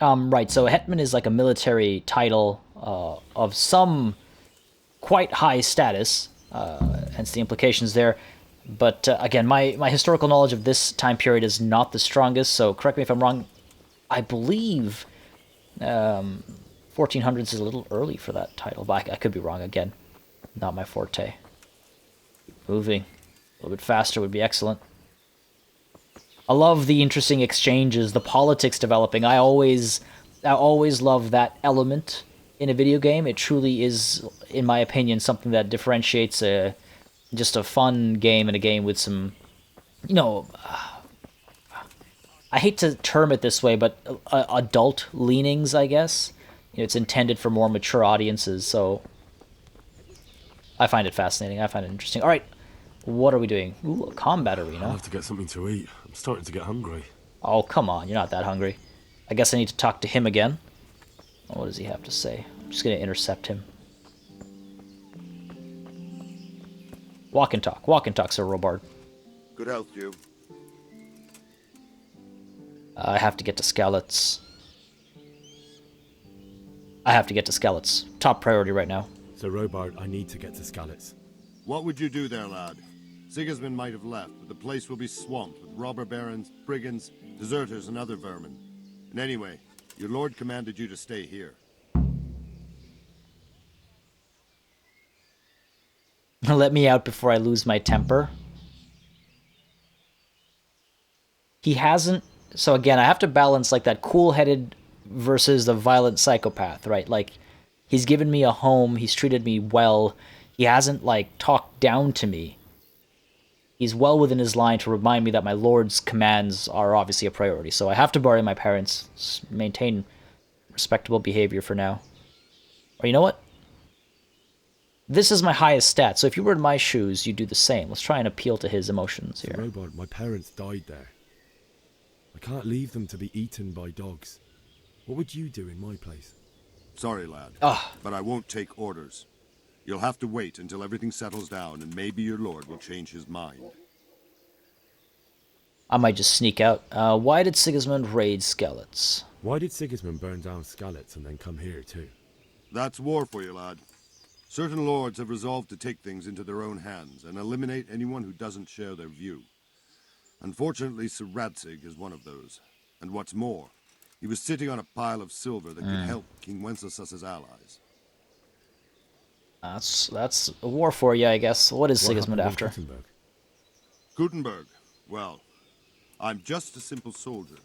Right, so Hetman is like a military title of some quite high status, hence the implications there. But again, my historical knowledge of this time period is not the strongest, so correct me if I'm wrong. I believe 1400s is a little early for that title, but I could be wrong again. Not my forte. Moving a little bit faster would be excellent. I love the interesting exchanges, the politics developing. I always love that element in a video game. It truly is, in my opinion, something that differentiates just a fun game and a game with some, you know, I hate to term it this way, but adult leanings, I guess. You know, it's intended for more mature audiences, so I find it fascinating. I find it interesting. All right, what are we doing? Ooh, a combat arena. I'll have to get something to eat. I'm starting to get hungry. Oh, come on. You're not that hungry. I guess I need to talk to him again. What does he have to say? I'm just going to intercept him. Walk and talk, Sir Robard. Good health to you. I have to get to Skalitz. Top priority right now. Sir Robard, I need to get to Skalitz. What would you do there, lad? Sigismund might have left, but the place will be swamped with robber barons, brigands, deserters, and other vermin. And anyway, your lord commanded you to stay here. Let me out before I lose my temper. He hasn't... So again, I have to balance like that cool-headed versus the violent psychopath, right? Like, he's given me a home, he's treated me well, he hasn't, like, talked down to me. He's well within his line to remind me that my lord's commands are obviously a priority, so I have to borrow my parents, maintain respectable behavior for now. Or you know what? This is my highest stat, so if you were in my shoes, you'd do the same. Let's try and appeal to his emotions here. Sir Robard, my parents died there. I can't leave them to be eaten by dogs. What would you do in my place? Sorry, lad, Ah. but I won't take orders. You'll have to wait until everything settles down, and maybe your lord will change his mind. I might just sneak out. Why did Sigismund raid Skalitz? Why did Sigismund burn down Skalitz and then come here too? That's war for you, lad. Certain lords have resolved to take things into their own hands and eliminate anyone who doesn't share their view. Unfortunately, Sir Radzig is one of those. And what's more, he was sitting on a pile of silver that could help King Wenceslas's allies. That's a war for you, I guess. What is Sigismund after? Gutenberg. Well, I'm just a simple soldier,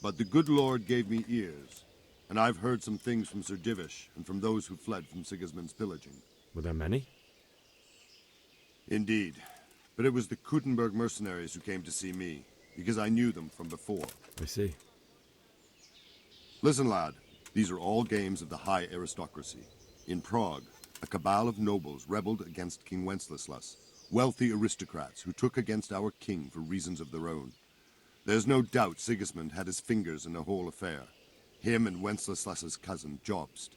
but the good Lord gave me ears, and I've heard some things from Sir Divish and from those who fled from Sigismund's pillaging. Were there many? Indeed, but it was the Gutenberg mercenaries who came to see me, because I knew them from before. I see. Listen, lad, these are all games of the high aristocracy. In Prague, a cabal of nobles rebelled against King Wenceslas, wealthy aristocrats who took against our king for reasons of their own. There's no doubt Sigismund had his fingers in the whole affair, him and Wenceslas's cousin Jobst.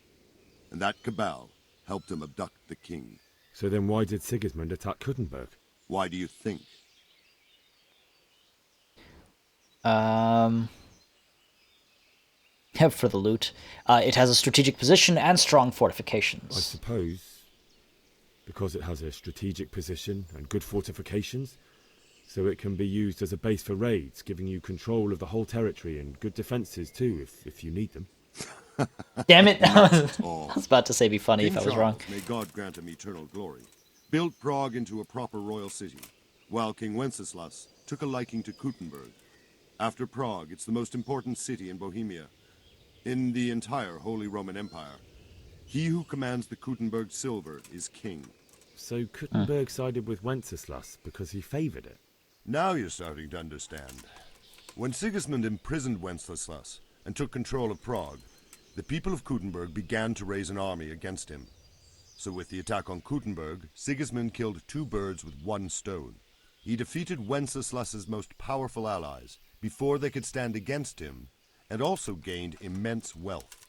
And that cabal helped him abduct the king. So then why did Sigismund attack Gutenberg? Why do you think? For the loot. It has a strategic position and strong fortifications. I suppose because it has a strategic position and good fortifications, so it can be used as a base for raids, giving you control of the whole territory and good defences too, if you need them. Damn it! Not I at all. was about to say be funny King if I was Charles, wrong. May God grant him eternal glory, built Prague into a proper royal city, while King Wenceslas took a liking to Gutenberg. After Prague, it's the most important city in Bohemia, in the entire Holy Roman Empire. He who commands the Gutenberg silver is king. So Gutenberg sided with Wenceslas because he favoured it? Now you're starting to understand. When Sigismund imprisoned Wenceslas and took control of Prague, the people of Gutenberg began to raise an army against him. So with the attack on Gutenberg, Sigismund killed two birds with one stone. He defeated Wenceslas's most powerful allies before they could stand against him, and also gained immense wealth.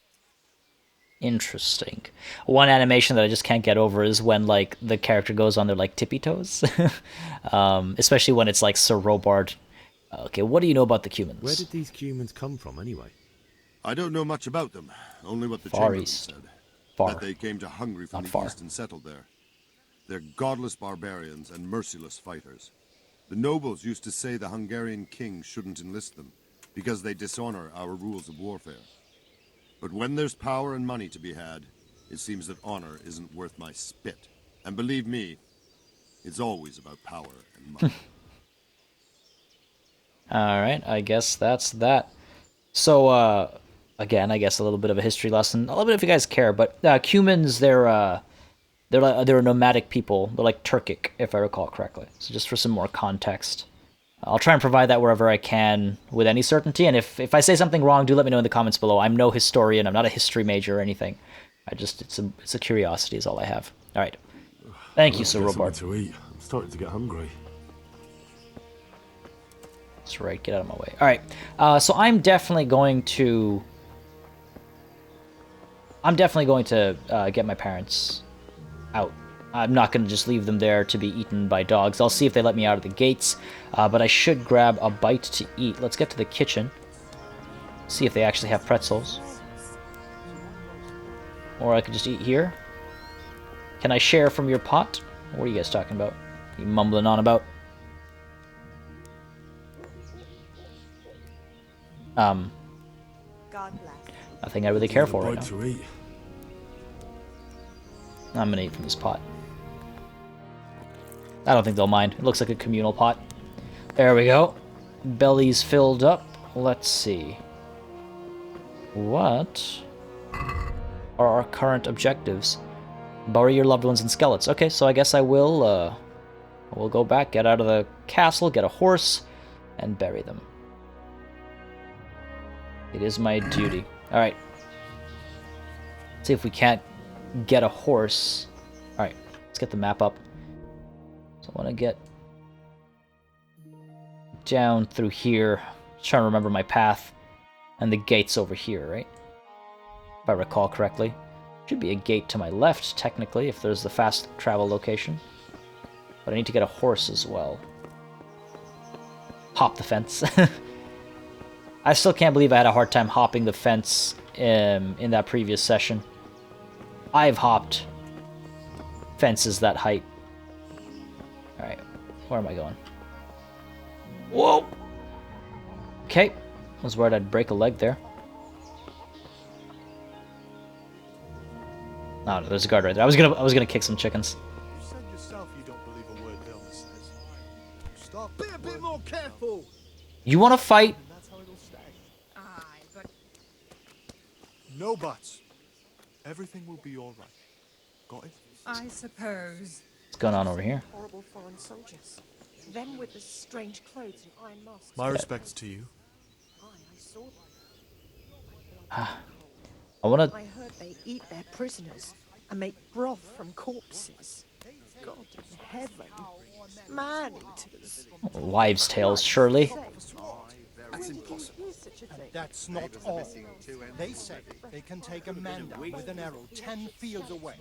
Interesting. One animation that I just can't get over is when like the character goes on their like tippy toes, especially when it's like Sir Robard Okay, what do you know about the Cumans? Where did these humans come from, anyway? I don't know much about them, only what the Far Chamberlain east. said. Far. That they came to Hungary from Not the far. east and settled there. They're godless barbarians and merciless fighters. The nobles used to say the Hungarian king shouldn't enlist them, because they dishonor our rules of warfare. But when there's power and money to be had, it seems that honor isn't worth my spit. And believe me, it's always about power and money. Alright, I guess that's that. So, again, I guess a little bit of a history lesson. A little bit if you guys care, but Cumans, they're a nomadic people. They're like Turkic, if I recall correctly. So just for some more context. I'll try and provide that wherever I can with any certainty, and if I say something wrong, do let me know in the comments below. I'm no historian, I'm not a history major or anything. It's a curiosity is all I have. Alright. Thank you, Sir Robart. To eat. I'm starting to get hungry. That's right, get out of my way. Alright, so I'm definitely going to get my parents out. I'm not going to just leave them there to be eaten by dogs. I'll see if they let me out of the gates, but I should grab a bite to eat. Let's get to the kitchen. See if they actually have pretzels. Or I could just eat here. Can I share from your pot? What are you guys talking about? What are you mumbling on about? Nothing I really care for right now. I'm gonna eat from this pot. I don't think they'll mind. It looks like a communal pot. There we go. Belly's filled up. Let's see. What are our current objectives? Bury your loved ones in skeletons. Okay, so I guess I will go back, get out of the castle, get a horse, and bury them. It is my duty. Alright. See if we can't get a horse. Alright, let's get the map up. So I want to get down through here. Just trying to remember my path. And the gate's over here, right? If I recall correctly. Should be a gate to my left, technically, if there's the fast travel location. But I need to get a horse as well. Hop the fence. I still can't believe I had a hard time hopping the fence in that previous session. I've hopped fences that height. Alright, where am I going? Whoa! Okay, I was worried I'd break a leg there. Oh, no, there's a guard right there. I was gonna kick some chickens. You said yourself you don't believe a word Velma says. Stop. Be a bit more careful. You want to fight? That's how it'll stay. Aye, but no buts. Everything will be all right. Got it? I suppose. What's going on over here? Horrible foreign soldiers. Them with the strange clothes and iron masks. My respects to you. Aye, I saw them. I want to... I heard they eat their prisoners and make broth from corpses. God in heaven. Man-eaters. Wives' tales, surely. That's impossible. And that's not all. They say they can take a man down with an arrow 10 fields away,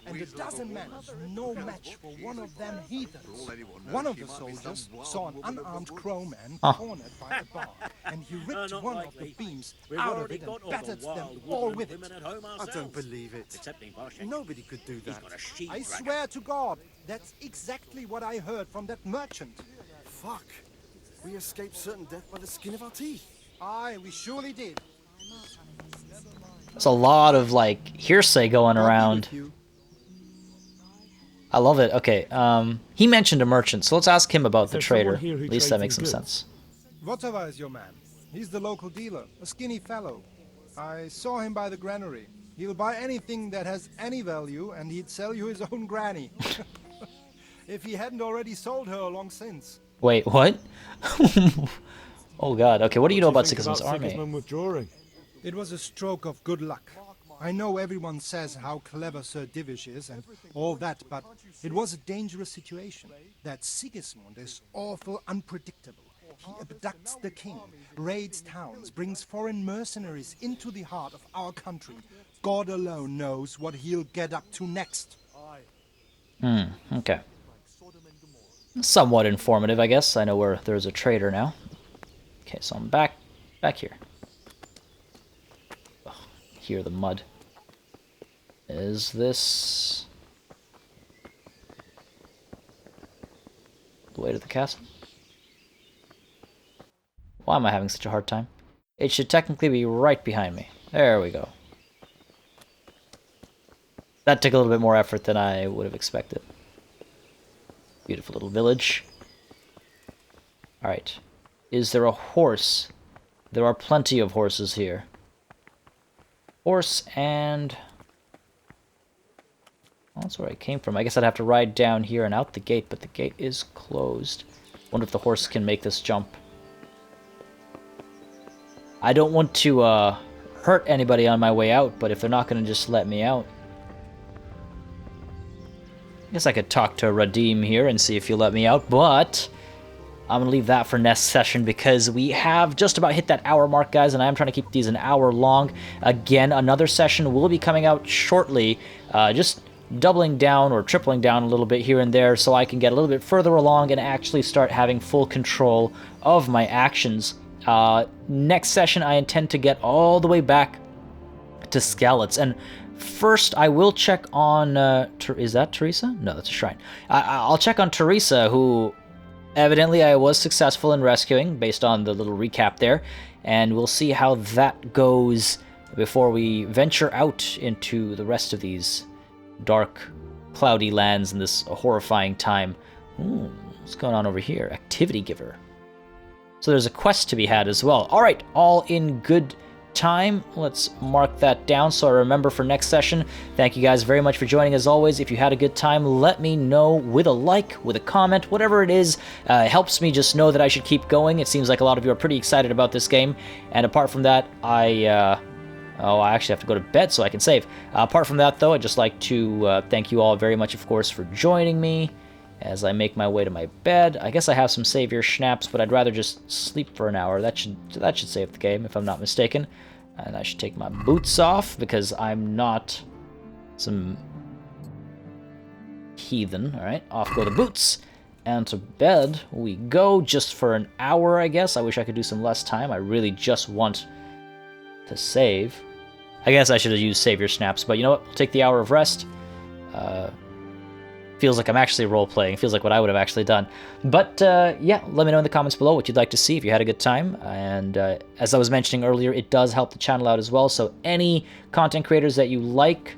and a dozen men is no match for one of them heathens. One of the soldiers saw an unarmed crowman cornered by the bar, and he ripped one of the beams out of it and battered them all with it. I don't believe it. Nobody could do that. I swear to God, that's exactly what I heard from that merchant. Fuck. We escaped certain death by the skin of our teeth. Aye, we surely did. There's a lot of, like, hearsay going around. I love it. Okay, he mentioned a merchant, so let's ask him about the trader. At least that makes some sense. Whatever is your man? He's the local dealer, a skinny fellow. I saw him by the granary. He'll buy anything that has any value, and he'd sell you his own granny. If he hadn't already sold her long since. Wait, what? Oh god, okay, what do you know about Sigismund's army? Sigismund withdrawing? It was a stroke of good luck. I know everyone says how clever Sir Divish is and all that, but it was a dangerous situation. That Sigismund is awful unpredictable. He abducts the king, raids towns, brings foreign mercenaries into the heart of our country. God alone knows what he'll get up to next. Okay. Somewhat informative, I guess. I know where there's a trader now. Okay, so I'm back here. Ugh, hear the mud. Is this the way to the castle? Why am I having such a hard time? It should technically be right behind me. There we go. That took a little bit more effort than I would have expected. Beautiful little village. Alright. Is there a horse? There are plenty of horses here. Horse and... well, that's where I came from. I guess I'd have to ride down here and out the gate, but the gate is closed. Wonder if the horse can make this jump. I don't want to hurt anybody on my way out, but if they're not going to just let me out... I guess I could talk to Radim here and see if he'll let me out, but I'm going to leave that for next session because we have just about hit that hour mark, guys, and I am trying to keep these an hour long. Again, another session will be coming out shortly, just doubling down or tripling down a little bit here and there so I can get a little bit further along and actually start having full control of my actions. Next session, I intend to get all the way back to Skalitz, and first, I will check on... is that Teresa? No, that's a shrine. I'll check on Teresa, who evidently I was successful in rescuing, based on the little recap there, and we'll see how that goes before we venture out into the rest of these dark, cloudy lands in this horrifying time. Ooh, what's going on over here? Activity giver. So there's a quest to be had as well. All right, all in good time. Let's mark that down so I remember for next session. Thank you guys very much for joining as always. If you had a good time, let me know with a like, with a comment, whatever it is. It helps me just know that I should keep going. It seems like a lot of you are pretty excited about this game. And apart from that, I actually have to go to bed so I can save. Apart from that, though, I'd just like to thank you all very much, of course, for joining me as I make my way to my bed. I guess I have some savior schnapps, but I'd rather just sleep for an hour. That should save the game, if I'm not mistaken. And I should take my boots off, because I'm not some heathen. Alright, off go the boots. And to bed we go, just for an hour, I guess. I wish I could do some less time. I really just want to save. I guess I should have used savior snaps, but you know what? We'll take the hour of rest. Feels like I'm actually role-playing. Feels like what I would have actually done. But, yeah, let me know in the comments below what you'd like to see if you had a good time. And as I was mentioning earlier, it does help the channel out as well. So any content creators that you like,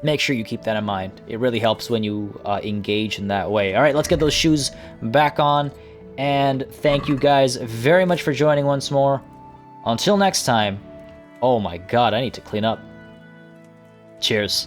make sure you keep that in mind. It really helps when you engage in that way. All right, let's get those shoes back on. And thank you guys very much for joining once more. Until next time. Oh my god, I need to clean up. Cheers.